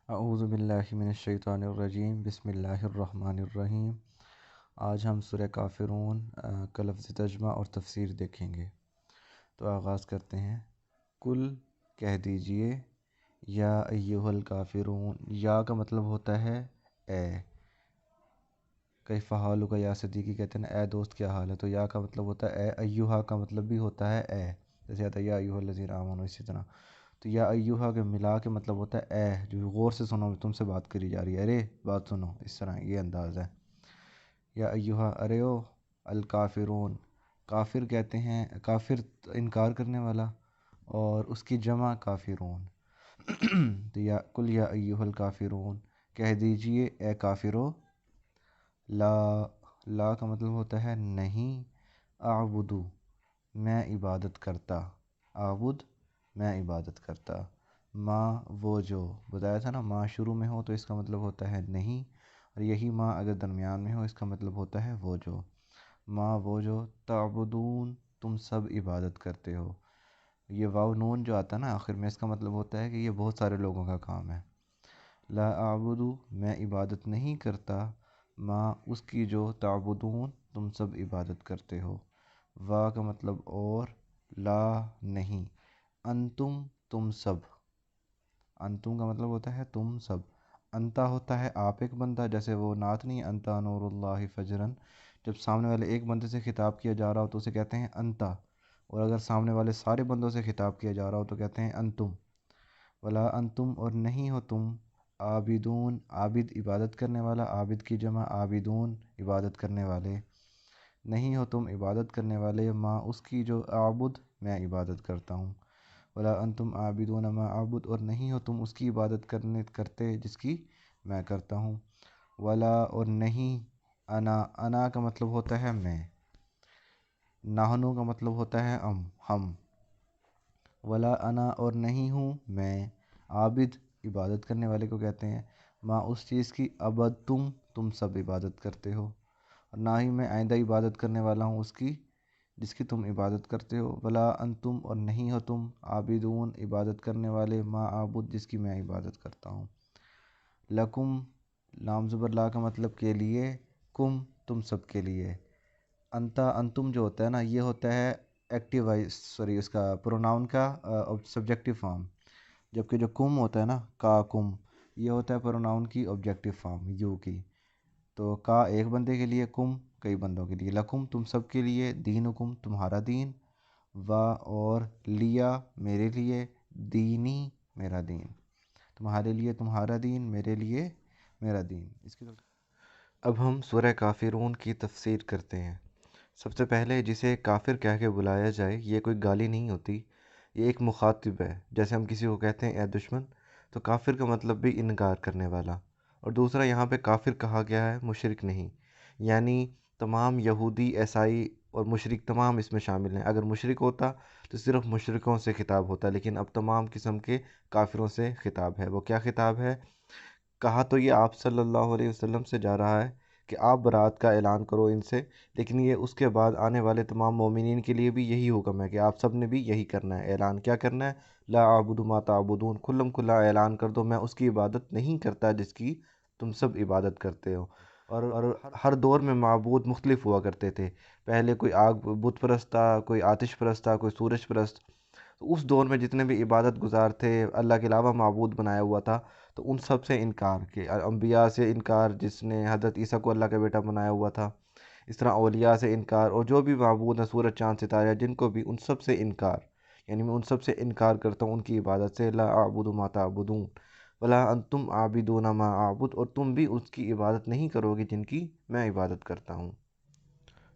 اعوذ باللہ من الشیطان الرجیم بسم اللہ الرحمن الرحیم۔ آج ہم سورہ کافرون کا لفظ ترجمہ اور تفسیر دیکھیں گے۔ تو آغاز کرتے ہیں۔ کل کہہ دیجئے، یا ایہا الکافرون، یا کا مطلب ہوتا ہے اے۔ کیف حالک یا صدیقی کہتے ہیں اے دوست کیا حال ہے، تو یا کا مطلب ہوتا ہے اے، ایہا کا مطلب بھی ہوتا ہے اے، جیسے آتا ہے یا ایہا الذین آمنوا، اسی طرح تو یا ایہا کے ملا کے مطلب ہوتا ہے اے، جو غور سے سنو، تم سے بات کری جا رہی ہے، ارے بات سنو، اس طرح یہ انداز ہے۔ یا ایہا، ارے او، الکافرون، کافر کہتے ہیں، کافر انکار کرنے والا، اور اس کی جمع کافرون۔ تو یا کل یا ایہا الکافرون، کہہ دیجئے اے کافرو، لا، لا کا مطلب ہوتا ہے نہیں، اعبدو، میں عبادت کرتا، اعبد میں عبادت کرتا، ما وہ جو، بتایا تھا نا ما شروع میں ہو تو اس کا مطلب ہوتا ہے نہیں، اور یہی ما اگر درمیان میں ہو اس کا مطلب ہوتا ہے وہ جو، ما وہ جو، تعبدون تم سب عبادت کرتے ہو۔ یہ واو نون جو آتا ہے نا آخر میں، اس کا مطلب ہوتا ہے کہ یہ بہت سارے لوگوں کا کام ہے۔ لا اعبدو میں عبادت نہیں کرتا، ما اس کی جو، تعبدون تم سب عبادت کرتے ہو۔ وا کا مطلب اور، لا نہیں، انتم تم سب، انتم کا مطلب ہوتا ہے تم سب، انتا ہوتا ہے آپ ایک بندہ، جیسے وہ نعت نہیں ہے انتا نور اللہ فجرن، جب سامنے والے ایک بندے سے خطاب کیا جا رہا ہو تو اسے کہتے ہیں انتا، اور اگر سامنے والے سارے بندوں سے خطاب کیا جا رہا ہو تو کہتے ہیں انتم۔ ولا انتم اور نہیں ہو تم، عابدون عابد عبادت کرنے والا، عابد کی جمع عابدون عبادت کرنے والے، نہیں ہو تم عبادت کرنے والے، ما اس کی جو، اعبد میں عبادت کرتا ہوں، ولا انتم عابدون ما اعبد اور نہیں ہو تم اس کی عبادت کرتے جس کی میں کرتا ہوں، ولا اور نہیں، انا، انا کا مطلب ہوتا ہے میں، نحنو کا مطلب ہوتا ہے ہم، ولا انا اور نہیں ہوں میں، عابد عبادت کرنے والے کو کہتے ہیں، ما اس چیز کی، عبد تم سب عبادت کرتے ہو، اور نہ ہی میں آئندہ عبادت کرنے والا ہوں اس کی جس کی تم عبادت کرتے ہو، ولا انتم اور نہیں ہو تم، عابدون عبادت کرنے والے، ما عابد جس کی میں عبادت کرتا ہوں۔ لکم لام زبر لا کا مطلب کے لیے، کم تم سب کے لیے، انتا انتم جو ہوتا ہے نا یہ ہوتا ہے ایکٹیو وائس، سوری اس کا پروناؤن کا سبجیکٹیو فارم، جبکہ جو کم ہوتا ہے نا کا کم، یہ ہوتا ہے پروناؤن کی آبجیکٹیو فارم یو کی۔ تو کا ایک بندے کے لیے، کم کئی بندوں کے لیے، لکم تم سب کے لیے، دینکم تمہارا دین، و اور لیا میرے لیے، دینی میرا دین، تمہارے لیے تمہارا دین، میرے لیے میرا دین۔ اب ہم سورہ کافرون کی تفسیر کرتے ہیں۔ سب سے پہلے جسے کافر کہہ کے بلایا جائے یہ کوئی گالی نہیں ہوتی، یہ ایک مخاطب ہے، جیسے ہم کسی کو کہتے ہیں اے دشمن، تو کافر کا مطلب بھی انکار کرنے والا، اور دوسرا یہاں پہ کافر کہا گیا ہے، مشرک نہیں، یعنی تمام یہودی، عیسائی اور مشرک تمام اس میں شامل ہیں۔ اگر مشرک ہوتا تو صرف مشرکوں سے خطاب ہوتا، لیکن اب تمام قسم کے کافروں سے خطاب ہے۔ وہ کیا خطاب ہے؟ کہا تو یہ آپ صلی اللہ علیہ وسلم سے جا رہا ہے کہ آپ برات کا اعلان کرو ان سے، لیکن یہ اس کے بعد آنے والے تمام مومنین کے لیے بھی یہی حکم ہے کہ آپ سب نے بھی یہی کرنا ہے، اعلان کیا کرنا ہے؟ لا اعبد ما تعبدون، کھلم کھلا اعلان کر دو میں اس کی عبادت نہیں کرتا جس کی تم سب عبادت کرتے ہو۔ اور ہر دور میں معبود مختلف ہوا کرتے تھے، پہلے کوئی آگ بت پرست تھا، کوئی آتش پرست تھا، کوئی سورج پرست، تو اس دور میں جتنے بھی عبادت گزار تھے، اللہ کے علاوہ معبود بنایا ہوا تھا، تو ان سب سے انکار، کہ انبیاء سے انکار، جس نے حضرت عیسیٰ کو اللہ کا بیٹا بنایا ہوا تھا، اس طرح اولیاء سے انکار، اور جو بھی معبود ہیں سورج چاند ستارے جن کو بھی، ان سب سے انکار، یعنی میں ان سب سے انکار کرتا ہوں ان کی عبادت سے، لا اعبد ما تعبدون ولا انتم عابدون ما اعبد، اور تم بھی اس کی عبادت نہیں کرو گے جن کی میں عبادت کرتا ہوں۔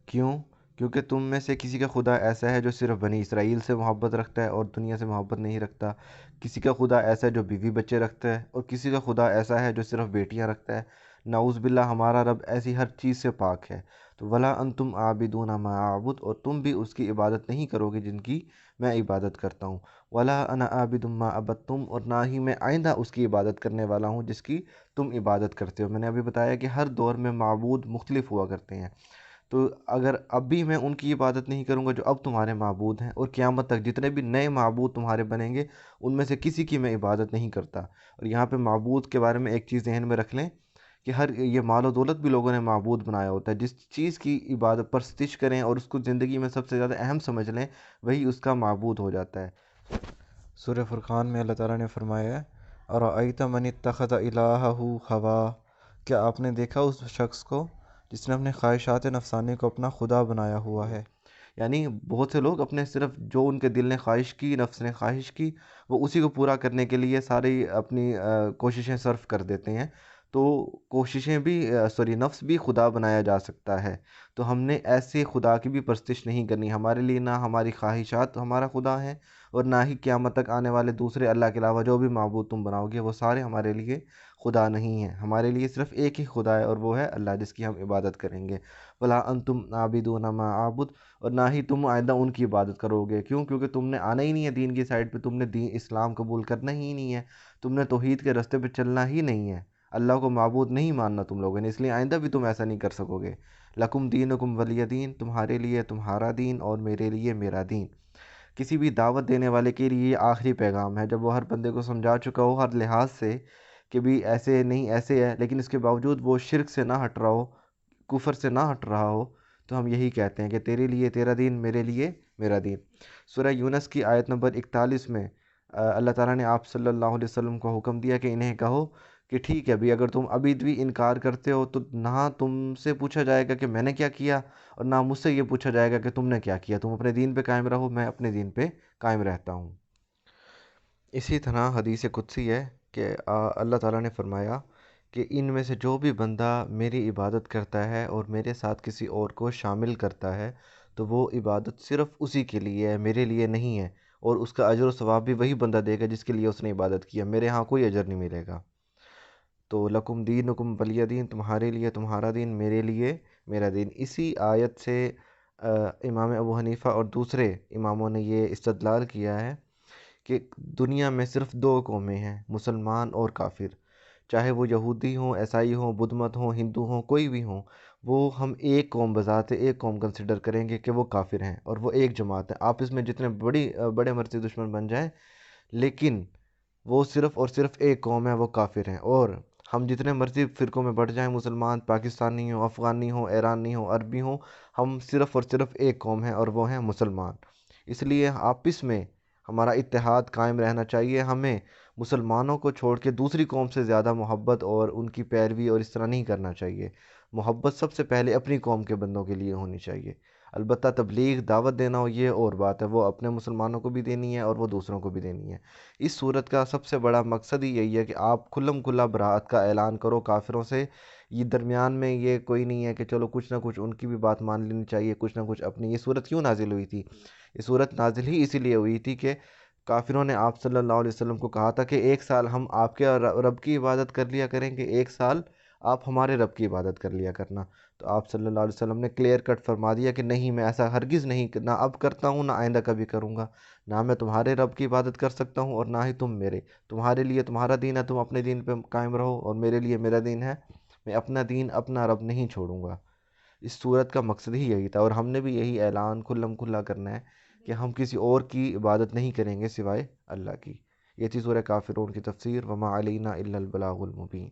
کیوں؟ کیونکہ تم میں سے کسی کا خدا ایسا ہے جو صرف بنی اسرائیل سے محبت رکھتا ہے اور دنیا سے محبت نہیں رکھتا، کسی کا خدا ایسا ہے جو بیوی بچے رکھتا ہے، اور کسی کا خدا ایسا ہے جو صرف بیٹیاں رکھتا ہے۔ نعوذ باللہ، ہمارا رب ایسی ہر چیز سے پاک ہے۔ تو ولا انتم عابدون ما اعبد، اور تم بھی اس کی عبادت نہیں کرو گے جن کی میں عبادت کرتا ہوں، ولا انا عابد ما عبدتم، اور نہ ہی میں آئندہ اس کی عبادت کرنے والا ہوں جس کی تم عبادت کرتے ہو۔ میں نے ابھی بتایا کہ ہر دور میں معبود مختلف ہوا کرتے ہیں، تو اگر اب بھی میں ان کی عبادت نہیں کروں گا جو اب تمہارے معبود ہیں، اور قیامت تک جتنے بھی نئے معبود تمہارے بنیں گے ان میں سے کسی کی میں عبادت نہیں کرتا۔ اور یہاں پہ معبود کے بارے میں ایک چیز ذہن میں رکھ لیں کہ ہر یہ مال و دولت بھی لوگوں نے معبود بنایا ہوتا ہے۔ جس چیز کی عبادت پرستش کریں اور اس کو زندگی میں سب سے زیادہ اہم سمجھ لیں، وہی اس کا معبود ہو جاتا ہے۔ سورہ فرقان میں اللہ تعالیٰ نے فرمایا ہے اَرَأَيْتَ مَنِ اتَّخَذَ إِلَٰهَهُ هَوَاهُ، کیا آپ نے دیکھا اس شخص کو جس نے اپنے خواہشات نفسانی کو اپنا خدا بنایا ہوا ہے؟ یعنی بہت سے لوگ اپنے صرف جو ان کے دل نے خواہش کی، نفس نے خواہش کی، وہ اسی کو پورا کرنے کے لیے ساری اپنی کوششیں صرف کر دیتے ہیں۔ تو کوششیں بھی نفس بھی خدا بنایا جا سکتا ہے۔ تو ہم نے ایسے خدا کی بھی پرستش نہیں کرنی۔ ہمارے لیے نہ ہماری خواہشات ہمارا خدا ہے، اور نہ ہی قیامت تک آنے والے دوسرے اللہ کے علاوہ جو بھی معبود تم بناؤ گے وہ سارے ہمارے لیے خدا نہیں ہیں۔ ہمارے لیے صرف ایک ہی خدا ہے، اور وہ ہے اللہ، جس کی ہم عبادت کریں گے۔ وَلَا أَنْتُمْ عَابِدُونَ مَا أَعْبُدُ، اور نہ ہی تم آئندہ ان کی عبادت کرو گے۔ کیوں؟ کیونکہ تم نے آنا ہی نہیں ہے دین کی سائڈ پہ، تم نے دین اسلام قبول کرنا ہی نہیں ہے، تم نے توحید کے راستے پہ چلنا ہی نہیں ہے، اللہ کو معبود نہیں ماننا تم لوگوں نے، اس لیے آئندہ بھی تم ایسا نہیں کر سکو گے۔ لَكُمْ دِينُكُمْ وَلِيَ دِين، تمہارے لیے تمہارا دین اور میرے لیے میرا دین۔ کسی بھی دعوت دینے والے کے لیے یہ آخری پیغام ہے، جب وہ ہر بندے کو سمجھا چکا ہو ہر لحاظ سے کہ بھی ایسے نہیں ایسے ہے، لیکن اس کے باوجود وہ شرک سے نہ ہٹ رہا ہو، کفر سے نہ ہٹ رہا ہو، تو ہم یہی کہتے ہیں کہ تیرے لیے تیرا دین، میرے لیے میرا دین۔ سورہ یونس کی آیت نمبر 41 میں اللہ تعالیٰ نے آپ صلی اللہ علیہ وسلم کو حکم دیا کہ انہیں کہو کہ ٹھیک ہے بھی، اگر تم ابھی بھی انکار کرتے ہو تو نہ تم سے پوچھا جائے گا کہ میں نے کیا کیا، اور نہ مجھ سے یہ پوچھا جائے گا کہ تم نے کیا کیا۔ تم اپنے دین پہ قائم رہو، میں اپنے دین پہ قائم رہتا ہوں۔ اسی طرح حدیث قدسی ہے کہ اللہ تعالیٰ نے فرمایا کہ ان میں سے جو بھی بندہ میری عبادت کرتا ہے اور میرے ساتھ کسی اور کو شامل کرتا ہے تو وہ عبادت صرف اسی کے لیے ہے، میرے لیے نہیں ہے، اور اس کا اجر و ثواب بھی وہی بندہ دے گا جس کے لیے اس نے عبادت کیا، میرے ہاں کوئی اجر نہیں ملے گا۔ تو لکم دینکم ولی دین، تمہارے لیے تمہارا دین، میرے لیے میرا دین۔ اسی آیت سے امام ابو حنیفہ اور دوسرے اماموں نے یہ استدلال کیا ہے کہ دنیا میں صرف دو قومیں ہیں، مسلمان اور کافر، چاہے وہ یہودی ہوں، عیسائی ہوں، بدھ مت ہوں، ہندو ہوں، کوئی بھی ہوں، وہ ہم ایک قوم بذات ایک قوم کنسیڈر کریں گے کہ وہ کافر ہیں، اور وہ ایک جماعت ہے۔ آپس میں جتنے بڑے مرضی دشمن بن جائیں، لیکن وہ صرف اور صرف ایک قوم ہے، وہ کافر ہیں۔ اور ہم جتنے مرضی فرقوں میں بڑھ جائیں، مسلمان پاکستانی ہوں، افغانی ہوں، ایرانی ہوں، عربی ہوں، ہم صرف اور صرف ایک قوم ہیں، اور وہ ہیں مسلمان۔ اس لیے آپس میں ہمارا اتحاد قائم رہنا چاہیے۔ ہمیں مسلمانوں کو چھوڑ کے دوسری قوم سے زیادہ محبت اور ان کی پیروی اور اس طرح نہیں کرنا چاہیے۔ محبت سب سے پہلے اپنی قوم کے بندوں کے لیے ہونی چاہیے۔ البتہ تبلیغ دعوت دینا ہو یہ اور بات ہے، وہ اپنے مسلمانوں کو بھی دینی ہے اور وہ دوسروں کو بھی دینی ہے۔ اس صورت کا سب سے بڑا مقصد ہی یہی ہے کہ آپ کھلم کھلا براءت کا اعلان کرو کافروں سے۔ یہ درمیان میں یہ کوئی نہیں ہے کہ چلو کچھ نہ کچھ ان کی بھی بات مان لینی چاہیے، کچھ نہ کچھ اپنی۔ یہ صورت کیوں نازل ہوئی تھی؟ یہ صورت نازل ہی اسی لیے ہوئی تھی کہ کافروں نے آپ صلی اللہ علیہ وسلم کو کہا تھا کہ ایک سال ہم آپ کے رب کی عبادت کر لیا کریں گے، ایک سال آپ ہمارے رب کی عبادت کر لیا کرنا۔ تو آپ صلی اللہ علیہ وسلم نے کلیئر کٹ فرما دیا کہ نہیں، میں ایسا ہرگز نہیں، نہ اب کرتا ہوں، نہ آئندہ کبھی کروں گا۔ نہ میں تمہارے رب کی عبادت کر سکتا ہوں اور نہ ہی تم میرے۔ تمہارے لیے تمہارا دین ہے، تم اپنے دین پہ قائم رہو، اور میرے لیے میرا دین ہے، میں اپنا دین اپنا رب نہیں چھوڑوں گا۔ اس صورت کا مقصد ہی یہی تھا، اور ہم نے بھی یہی اعلان کھلم کھلا کرنا ہے کہ ہم کسی اور کی عبادت نہیں کریں گے سوائے اللہ کی۔ یہ تھی سورہ کافرون کی تفسیر۔ وما علینا الا البلاغ المبین۔